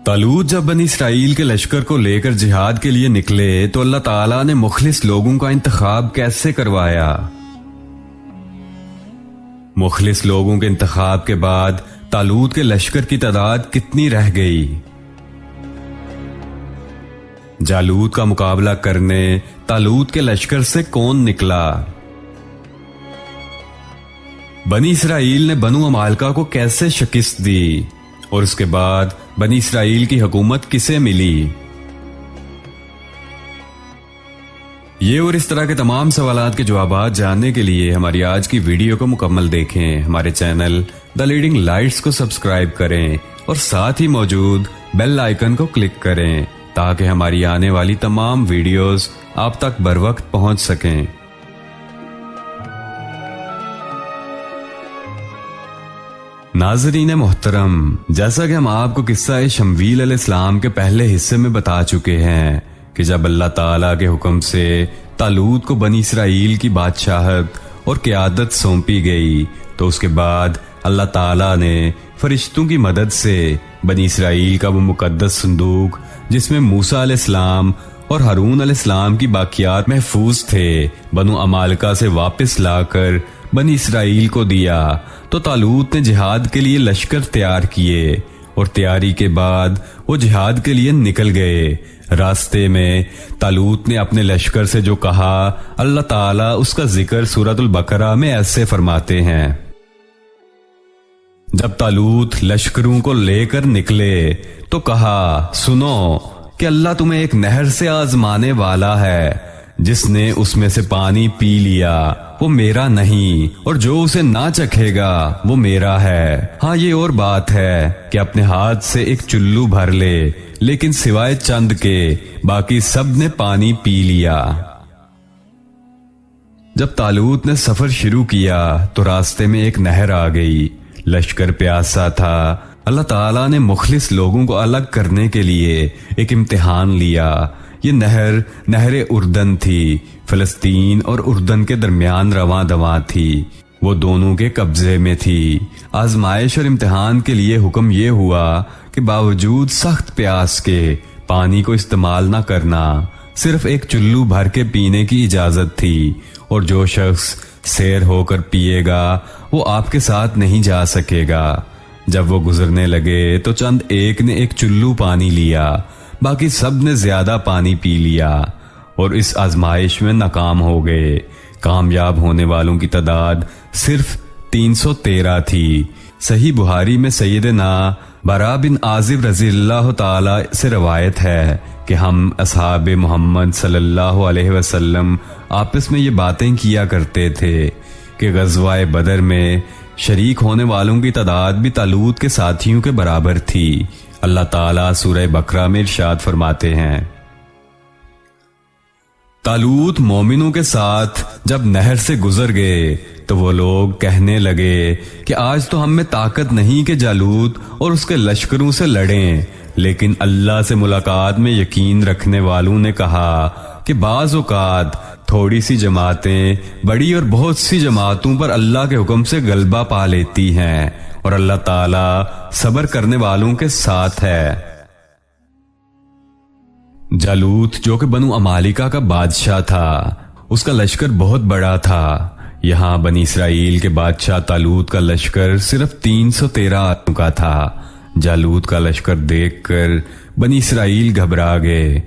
तालूत जब बनी इसराइल के लश्कर को लेकर जिहाद के लिए निकले तो अल्लाह ताला ने मुखलिस लोगों का इंतखाब कैसे करवाया। मुखलिस लोगों के इंतखाब के बाद तालूत के लश्कर की तादाद कितनी रह गई। जालूत का मुकाबला करने तालूत के लश्कर से कौन निकला। बनी इसराइल ने बनु अमालका को कैसे शिकस्त दी और उसके बाद बनी इसराइल की हुकूमत किसे मिली। ये और इस तरह के तमाम सवालात के जवाब जानने के लिए हमारी आज की वीडियो को मुकम्मल देखें। हमारे चैनल द लीडिंग लाइट्स को सब्सक्राइब करें और साथ ही मौजूद बेल आइकन को क्लिक करें ताकि हमारी आने वाली तमाम वीडियोस आप तक बर वक्त पहुंच सकें। नाज़रीन मोहतरम, जैसा कि हम आपको किस्सा शमवील अलैहिस्सलाम के पहले हिस्से में बता चुके हैं कि जब अल्लाह ताला के हुक्म से तालूत को बनी इसराइल की बादशाहत और क़यादत सौंपी गई तो उसके बाद अल्लाह ताला ने फरिश्तों की मदद से बनी इसराइल का वो मुकद्दस संदूक जिसमें मूसा अलैहिस्सलाम और हारून अलैहिस्सलाम की बाकियात महफूज थे बनु अमालका से वापस लाकर बनी इसराइल को दिया। तो तालूत ने जिहाद के लिए लश्कर तैयार किए और तैयारी के बाद वो जिहाद के लिए निकल गए। रास्ते में तालूत ने अपने लश्कर से जो कहा, अल्लाह ताला उसका जिक्र सूरतुल बकरा में ऐसे फरमाते हैं। जब तालूत लश्करों को लेकर निकले तो कहा, सुनो कि अल्लाह तुम्हें एक नहर से आजमाने वाला है। जिसने उसमें से पानी पी लिया वो मेरा नहीं और जो उसे ना चखेगा वो मेरा है। हाँ, ये और बात है कि अपने हाथ से एक चुल्लू भर ले, लेकिन सिवाय चंद के बाकी सब ने पानी पी लिया। जब तालूत ने सफर शुरू किया तो रास्ते में एक नहर आ गई। लश्कर प्यासा था। अल्लाह ताला ने मुखलिस लोगों को अलग करने के लिए एक इम्तिहान लिया। ये नहर नहरे उर्दन थी। फलस्तीन और उर्दन के दरमियान रवां दवां थी। वो दोनों के कब्जे में थी। आजमाइश और इम्तिहान के लिए हुक्म ये हुआ कि बावजूद सख्त प्यास के पानी को इस्तेमाल ना करना, सिर्फ एक चुल्लू भर के पीने की इजाजत थी और जो शख्स सैर होकर पिएगा वो आपके साथ नहीं जा सकेगा। जब वो गुजरने लगे तो चंद एक ने एक चुल्लू पानी लिया, बाकी सब ने ज्यादा पानी पी लिया और इस आजमाइश में नाकाम हो गए। कामयाब होने वालों की तादाद सिर्फ 313 थी। सही बुहारी में सैयदना बरा बिन आजिब रज़ियल्लाहु ताला से रवायत है कि हम असहाबे मोहम्मद सल्लल्लाहु अलैहि वसल्लम आपस में ये बातें किया करते थे कि गज़वाए बदर में शरीक होने वालों की तादाद भी तालूत के साथियों के बराबर थी। अल्लाह ताला सूरह बकरा में इरशाद फरमाते हैं, तालूत मोमिनों के साथ जब नहर से गुजर गए तो वो लोग कहने लगे कि आज तो हम में ताकत नहीं कि जालूत और उसके लश्करों से लड़ें। लेकिन अल्लाह से मुलाकात में यकीन रखने वालों ने कहा कि बाज़ औक़ात थोड़ी सी जमातें बड़ी और बहुत सी जमातों पर अल्लाह के हुक्म से गलबा पा लेती हैं और अल्लाह ताला सब्र करने वालों के साथ है। जालूत जो कि बनु अमालिका का बादशाह था, उसका लश्कर बहुत बड़ा था। यहाँ बनी इसराइल के बादशाह तालूत का लश्कर सिर्फ 313 आदमियों का था। जालूत का लश्कर देखकर बनी इसराइल घबरा गए।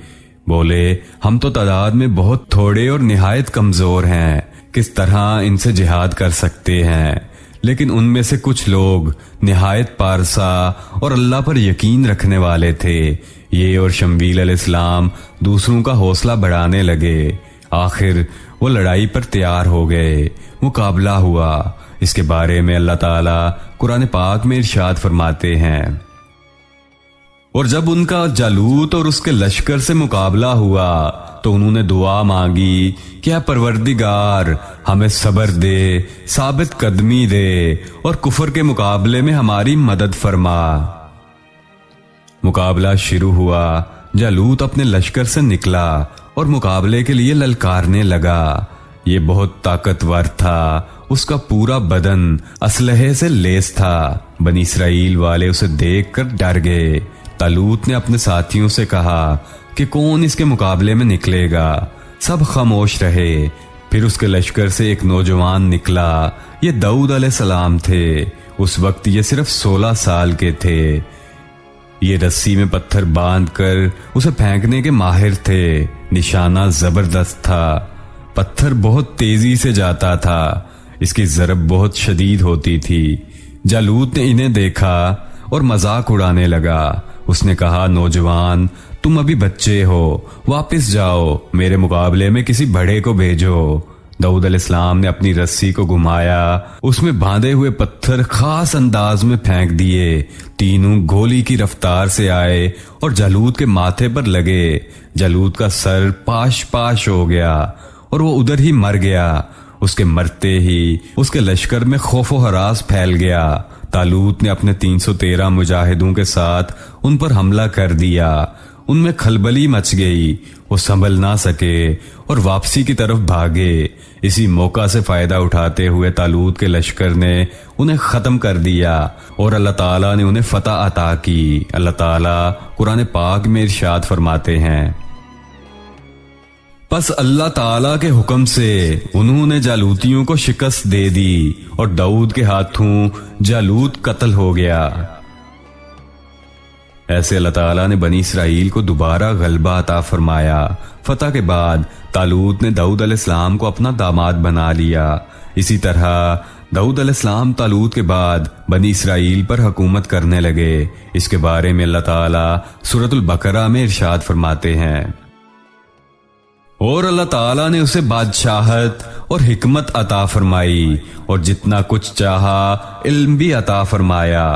बोले, हम तो तादाद में बहुत थोड़े और निहायत कमजोर हैं, किस तरह इनसे जिहाद कर सकते हैं। लेकिन उनमें से कुछ लोग निहायत पारसा और अल्लाह पर यकीन रखने वाले थे। ये और शमवील अलैहिस्सलाम दूसरों का हौसला बढ़ाने लगे। आखिर वो लड़ाई पर तैयार हो गए। मुकाबला हुआ। इसके बारे में अल्लाह ताला कुरान पाक में इरशाद फरमाते हैं, और जब उनका जालूत और उसके लश्कर से मुकाबला हुआ तो उन्होंने दुआ मांगी कि परवरदिगार हमें सब्र दे, साबित कदमी दे और कुफर के मुकाबले में हमारी मदद फरमा। मुकाबला शुरू हुआ। जालूत अपने लश्कर से निकला और मुकाबले के लिए ललकारने लगा। ये बहुत ताकतवर था। उसका पूरा बदन असलहे से लेस था। बनी इसराइल वाले उसे देखकर डर गए। तालूत ने अपने साथियों से कहा कि कौन इसके मुकाबले में निकलेगा। सब खामोश रहे। फिर उसके लश्कर से एक नौजवान निकला। ये दाऊद अलैहिस्सलाम थे। उस वक्त ये सिर्फ 16 साल के थे। ये रस्सी में पत्थर बांधकर उसे फेंकने के माहिर थे। निशाना जबरदस्त था। पत्थर बहुत तेजी से जाता था। इसकी ज़रब बहुत शदीद होती थी। जालूत ने इन्हें देखा और मजाक उड़ाने लगा। उसने कहा, नौजवान, तुम अभी बच्चे हो, वापस जाओ, मेरे मुकाबले में किसी बड़े को भेजो। दाऊद अलैहिस्सलाम ने अपनी रस्सी को घुमाया। उसमें बांधे हुए पत्थर खास अंदाज में फेंक दिए। तीनों गोली की रफ्तार से आए और जालूत के माथे पर लगे। जालूत का सर पाश पाश हो गया और वो उधर ही मर गया। उसके मरते ही उसके लश्कर में खौफो हरास फैल गया। तालूत ने अपने 313 मुजाहिदों के साथ उन पर हमला कर दिया। उनमें खलबली मच गई। वो संभल ना सके और वापसी की तरफ भागे। इसी मौका से फायदा उठाते हुए तालूत के लश्कर ने उन्हें खत्म कर दिया और अल्लाह ताला ने उन्हें फतह अता की। अल्लाह ताला कुरान पाक में इरशाद फरमाते हैं, बस अल्लाह ताला के हुक्म से उन्होंने जालूतियों को शिकस्त दे दी और दाऊद के हाथों जालूत कत्ल हो गया। ऐसे अल्लाह ताला ने बनी इसराइल को दोबारा गलबा अता फरमाया। फतह के बाद तालूत ने दाऊद अलैहिस्सलाम को अपना दामाद बना लिया। इसी तरह दाऊद अलैहिस्सलाम तालूत के बाद बनी इसराइल पर हुकूमत करने लगे। इसके बारे में अल्लाह ताला सूरतुल बकरा में इरशाद फरमाते हैं, और अल्लाह ताला ने उसे बादशाहत और हिकमत अता फरमाई और जितना कुछ चाहा इल्म भी अता फरमाया।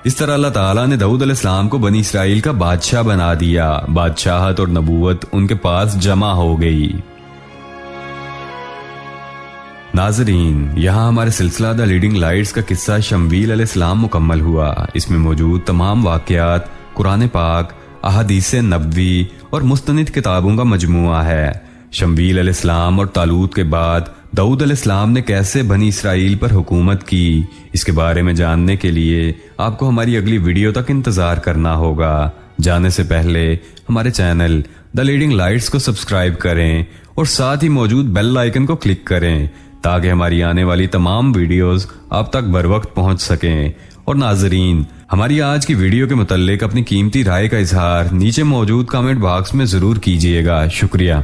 इस तरह अल्लाह ताला ने दाऊद अलैहिस्सलाम को बनी इसराइल का बादशाह बना दिया। बादशाहत और नबूवत उनके पास जमा हो गई। नाजरीन, यहाँ हमारे सिलसिला द लीडिंग लाइट्स का किस्सा शमवील अलैहिस्सलाम मुकम्मल हुआ। इसमें मौजूद तमाम वाकयात कुरान पाक, अहादीस नबवी और मुस्तनिद किताबों का मजमुआ है। शमवील अलैहिस्सलाम और तालूत के बाद दाऊद अलैहिस्सलाम ने कैसे बनी इसराइल पर हुकूमत की, इसके बारे में जानने के लिए आपको हमारी अगली वीडियो तक इंतजार करना होगा। जाने से पहले हमारे चैनल द लीडिंग लाइट्स को सब्सक्राइब करें और साथ ही मौजूद बेल आइकन को क्लिक करें ताकि हमारी आने वाली तमाम वीडियोस आप तक बर वक्त पहुंच सकें। और नाजरीन, हमारी आज की वीडियो के मुताल्लिक अपनी कीमती राय का इजहार नीचे मौजूद कमेंट बॉक्स में जरूर कीजिएगा। शुक्रिया।